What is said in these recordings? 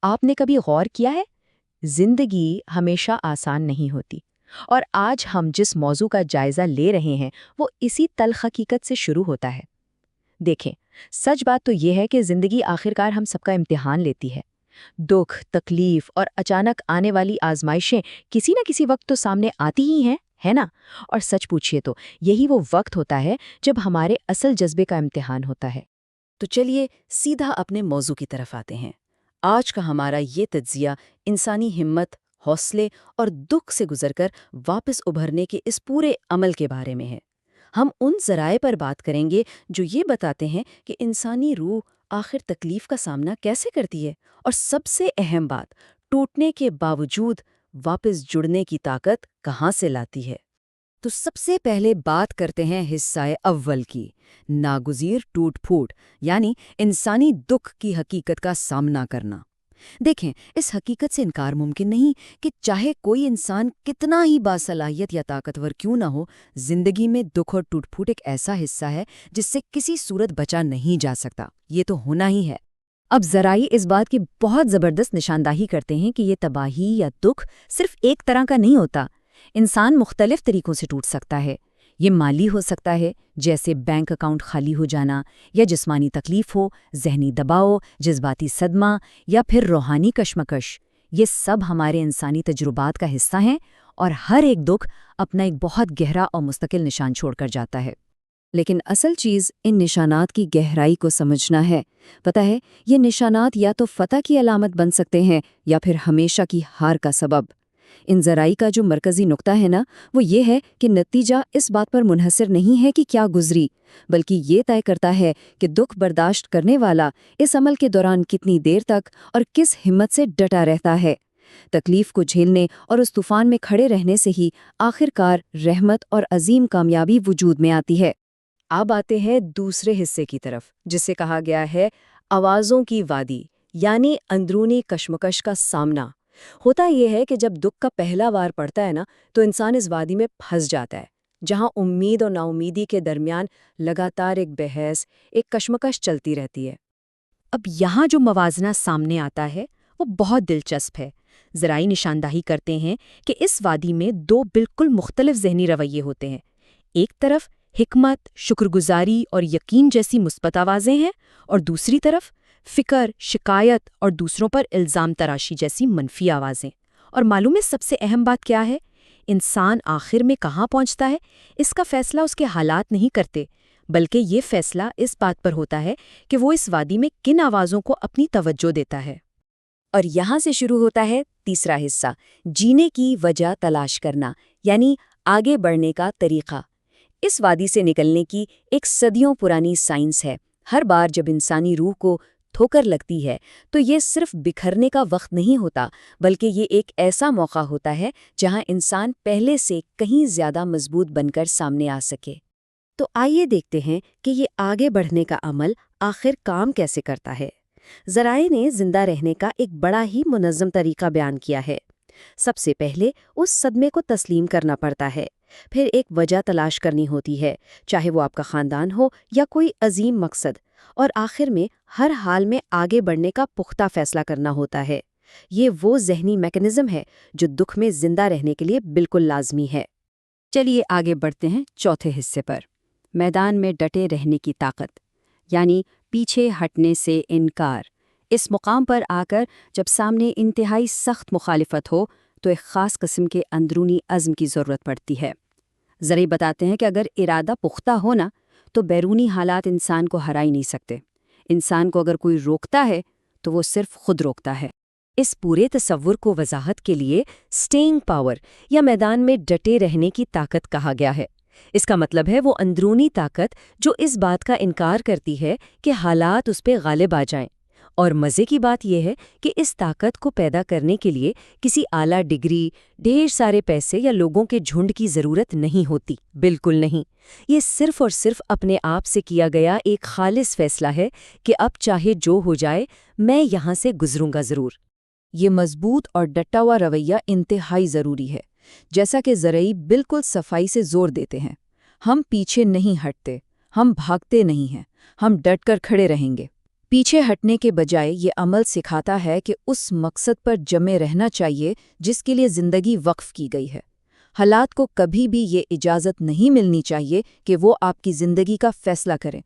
آپ نے کبھی غور کیا ہے؟ زندگی ہمیشہ آسان نہیں ہوتی، اور آج ہم جس موضوع کا جائزہ لے رہے ہیں وہ اسی تلخ حقیقت سے شروع ہوتا ہے۔ دیکھیں، سچ بات تو یہ ہے کہ زندگی آخرکار ہم سب کا امتحان لیتی ہے۔ دکھ، تکلیف اور اچانک آنے والی آزمائشیں کسی نہ کسی وقت تو سامنے آتی ہی ہیں، ہے نا؟ اور سچ پوچھئے تو یہی وہ وقت ہوتا ہے جب ہمارے اصل جذبے کا امتحان ہوتا ہے۔ تو چلیے سیدھا اپنے موضوع کی طرف آتے ہیں۔ آج کا ہمارا یہ تجزیہ انسانی ہمت، حوصلے اور دکھ سے گزر کر واپس ابھرنے کے اس پورے عمل کے بارے میں ہے۔ ہم ان ذرائع پر بات کریں گے جو یہ بتاتے ہیں کہ انسانی روح آخر تکلیف کا سامنا کیسے کرتی ہے، اور سب سے اہم بات، ٹوٹنے کے باوجود واپس جڑنے کی طاقت کہاں سے لاتی ہے۔ تو سب سے پہلے بات کرتے ہیں حصہ اول کی، ناگزیر ٹوٹ پھوٹ، یعنی انسانی دکھ کی حقیقت کا سامنا کرنا۔ دیکھیں، اس حقیقت سے انکار ممکن نہیں کہ چاہے کوئی انسان کتنا ہی باصلاحیت یا طاقتور کیوں نہ ہو، زندگی میں دکھ اور ٹوٹ پھوٹ ایک ایسا حصہ ہے جس سے کسی صورت بچا نہیں جا سکتا۔ یہ تو ہونا ہی ہے۔ اب ذرائع اس بات کی بہت زبردست نشاندہی کرتے ہیں کہ یہ تباہی یا دکھ صرف ایک طرح کا نہیں ہوتا۔ انسان مختلف طریقوں سے ٹوٹ سکتا ہے۔ یہ مالی ہو سکتا ہے، جیسے بینک اکاؤنٹ خالی ہو جانا، یا جسمانی تکلیف ہو، ذہنی دباؤ، جذباتی صدمہ، یا پھر روحانی کشمکش۔ یہ سب ہمارے انسانی تجربات کا حصہ ہیں، اور ہر ایک دکھ اپنا ایک بہت گہرا اور مستقل نشان چھوڑ کر جاتا ہے۔ لیکن اصل چیز ان نشانات کی گہرائی کو سمجھنا ہے۔ پتہ ہے، یہ نشانات یا تو فتح کی علامت بن سکتے ہیں یا پھر ہمیشہ کی ہار کا سبب۔ ان ذرائع کا جو مرکزی نقطہ ہے نا، وہ یہ ہے کہ نتیجہ اس بات پر منحصر نہیں ہے کہ کیا گزری، بلکہ یہ طے کرتا ہے کہ دکھ برداشت کرنے والا اس عمل کے دوران کتنی دیر تک اور کس ہمت سے ڈٹا رہتا ہے۔ تکلیف کو جھیلنے اور اس طوفان میں کھڑے رہنے سے ہی آخرکار رحمت اور عظیم کامیابی وجود میں آتی ہے۔ اب آتے ہیں دوسرے حصے کی طرف، جسے کہا گیا ہے آوازوں کی وادی، یعنی اندرونی کشمکش کا سامنا۔ ہوتا یہ ہے کہ جب دکھ کا پہلا وار پڑتا ہے نا، تو انسان اس وادی میں پھنس جاتا ہے، جہاں امید اور نا امیدی کے درمیان لگاتار ایک بحث، ایک کشمکش چلتی رہتی ہے۔ اب یہاں جو موازنہ سامنے آتا ہے وہ بہت دلچسپ ہے۔ ذرائع نشاندہی کرتے ہیں کہ اس وادی میں دو بالکل مختلف ذہنی رویے ہوتے ہیں۔ ایک طرف حکمت، شکرگزاری اور یقین جیسی مثبت آوازیں ہیں، اور دوسری طرف فکر، شکایت اور دوسروں پر الزام تراشی جیسی منفی آوازیں۔ اور معلوم ہے سب سے اہم بات کیا ہے؟ انسان آخر میں کہاں پہنچتا ہے، اس کا فیصلہ اس کے حالات نہیں کرتے، بلکہ یہ فیصلہ اس بات پر ہوتا ہے کہ وہ اس وادی میں کن آوازوں کو اپنی توجہ دیتا ہے۔ اور یہاں سے شروع ہوتا ہے تیسرا حصہ، جینے کی وجہ تلاش کرنا، یعنی آگے بڑھنے کا طریقہ۔ اس وادی سے نکلنے کی ایک صدیوں پرانی سائنس ہے۔ ہر بار جب انسانی روح کو ٹھوکر لگتی ہے تو یہ صرف بکھرنے کا وقت نہیں ہوتا، بلکہ یہ ایک ایسا موقع ہوتا ہے جہاں انسان پہلے سے کہیں زیادہ مضبوط بن کر سامنے آ سکے۔ تو آئیے دیکھتے ہیں کہ یہ آگے بڑھنے کا عمل آخر کام کیسے کرتا ہے۔ ذرائع نے زندہ رہنے کا ایک بڑا ہی منظم طریقہ بیان کیا ہے۔ سب سے پہلے اس صدمے کو تسلیم کرنا پڑتا ہے، پھر ایک وجہ تلاش کرنی ہوتی ہے، چاہے وہ آپ کا خاندان ہو یا کوئی عظیم مقصد، اور آخر میں ہر حال میں آگے بڑھنے کا پختہ فیصلہ کرنا ہوتا ہے۔ یہ وہ ذہنی میکانزم ہے جو دکھ میں زندہ رہنے کے لیے بالکل لازمی ہے۔ چلیے آگے بڑھتے ہیں چوتھے حصے پر، میدان میں ڈٹے رہنے کی طاقت، یعنی پیچھے ہٹنے سے انکار۔ اس مقام پر آ کر جب سامنے انتہائی سخت مخالفت ہو تو ایک خاص قسم کے اندرونی عزم کی ضرورت پڑتی ہے۔ ذرائع بتاتے ہیں کہ اگر ارادہ پختہ ہونا تو بیرونی حالات انسان کو ہرا ہی نہیں سکتے۔ انسان کو اگر کوئی روکتا ہے تو وہ صرف خود روکتا ہے۔ اس پورے تصور کو وضاحت کے لیے سٹینگ پاور یا میدان میں ڈٹے رہنے کی طاقت کہا گیا ہے۔ اس کا مطلب ہے وہ اندرونی طاقت جو اس بات کا انکار کرتی ہے کہ حالات اس پہ غالب آ جائیں۔ اور مزے کی بات یہ ہے کہ اس طاقت کو پیدا کرنے کے لیے کسی اعلیٰ ڈگری، ڈھیر سارے پیسے یا لوگوں کے جھنڈ کی ضرورت نہیں ہوتی، بالکل نہیں۔ یہ صرف اور صرف اپنے آپ سے کیا گیا ایک خالص فیصلہ ہے کہ اب چاہے جو ہو جائے میں یہاں سے گزروں گا ضرور۔ یہ مضبوط اور ڈٹا ہوا رویہ انتہائی ضروری ہے۔ جیسا کہ ذرائع بالکل صفائی سے زور دیتے ہیں، ہم پیچھے نہیں ہٹتے، ہم بھاگتے نہیں ہیں، ہم ڈٹ کر کھڑے رہیں گے۔ پیچھے ہٹنے کے بجائے یہ عمل سکھاتا ہے کہ اس مقصد پر جمے رہنا چاہیے جس کے لیے زندگی وقف کی گئی ہے۔ حالات کو کبھی بھی یہ اجازت نہیں ملنی چاہیے کہ وہ آپ کی زندگی کا فیصلہ کریں۔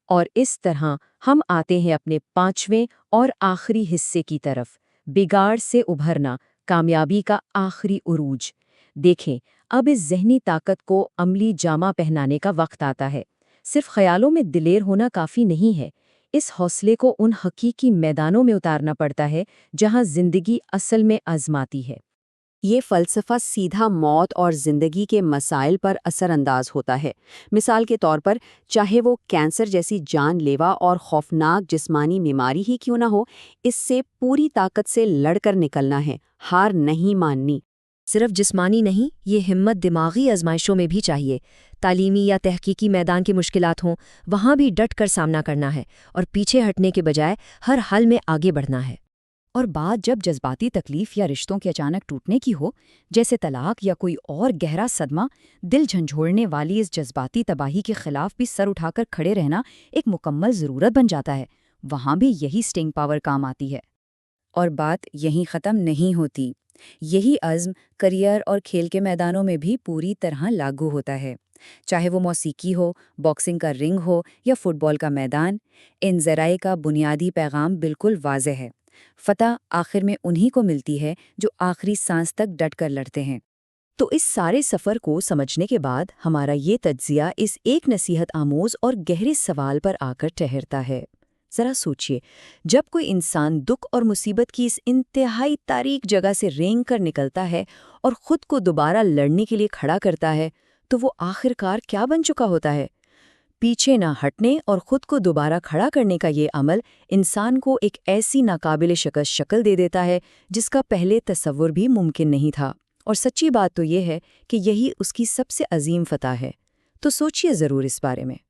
اور اس طرح ہم آتے ہیں اپنے 5ویں اور آخری حصے کی طرف، بگاڑ سے ابھرنا، کامیابی کا آخری عروج۔ دیکھیں، اب اس ذہنی طاقت کو عملی جامہ پہنانے کا وقت آتا ہے۔ صرف خیالوں میں دلیر ہونا کافی نہیں ہے، اس حوصلے کو ان حقیقی میدانوں میں اتارنا پڑتا ہے جہاں زندگی اصل میں آزماتی ہے۔ یہ فلسفہ سیدھا موت اور زندگی کے مسائل پر اثر انداز ہوتا ہے۔ مثال کے طور پر، چاہے وہ کینسر جیسی جان لیوا اور خوفناک جسمانی بیماری ہی کیوں نہ ہو، اس سے پوری طاقت سے لڑ کر نکلنا ہے، ہار نہیں ماننی۔ صرف جسمانی نہیں، یہ ہمت دماغی آزمائشوں میں بھی چاہیے۔ تعلیمی یا تحقیقی میدان کی مشکلات ہوں، وہاں بھی ڈٹ کر سامنا کرنا ہے اور پیچھے ہٹنے کے بجائے ہر حل میں آگے بڑھنا ہے۔ اور بات جب جذباتی تکلیف یا رشتوں کے اچانک ٹوٹنے کی ہو، جیسے طلاق یا کوئی اور گہرا صدمہ، دل جھنجھوڑنے والی اس جذباتی تباہی کے خلاف بھی سر اٹھا کر کھڑے رہنا ایک مکمل ضرورت بن جاتا ہے۔ وہاں بھی یہی سٹنگ پاور کام آتی ہے۔ اور بات یہیں ختم نہیں ہوتی۔ یہی عزم کریئر اور کھیل کے میدانوں میں بھی پوری طرح لاگو ہوتا ہے۔ چاہے وہ موسیقی ہو، باکسنگ کا رنگ ہو یا فٹ بال کا میدان، ان ذرائع کا بنیادی پیغام بالکل واضح ہے۔ فتح آخر میں انہی کو ملتی ہے جو آخری سانس تک ڈٹ کر لڑتے ہیں۔ تو اس سارے سفر کو سمجھنے کے بعد ہمارا یہ تجزیہ اس ایک نصیحت آموز اور گہرے سوال پر آ کر ٹھہرتا ہے۔ ذرا سوچئے، جب کوئی انسان دکھ اور مصیبت کی اس انتہائی تاریک جگہ سے رینگ کر نکلتا ہے اور خود کو دوبارہ لڑنے کے لیے کھڑا کرتا ہے، تو وہ آخرکار کیا بن چکا ہوتا ہے؟ پیچھے نہ ہٹنے اور خود کو دوبارہ کھڑا کرنے کا یہ عمل انسان کو ایک ایسی ناقابل شکست شکل دے دیتا ہے جس کا پہلے تصور بھی ممکن نہیں تھا۔ اور سچی بات تو یہ ہے کہ یہی اس کی سب سے عظیم فتح ہے۔ تو سوچئے ضرور اس بارے میں۔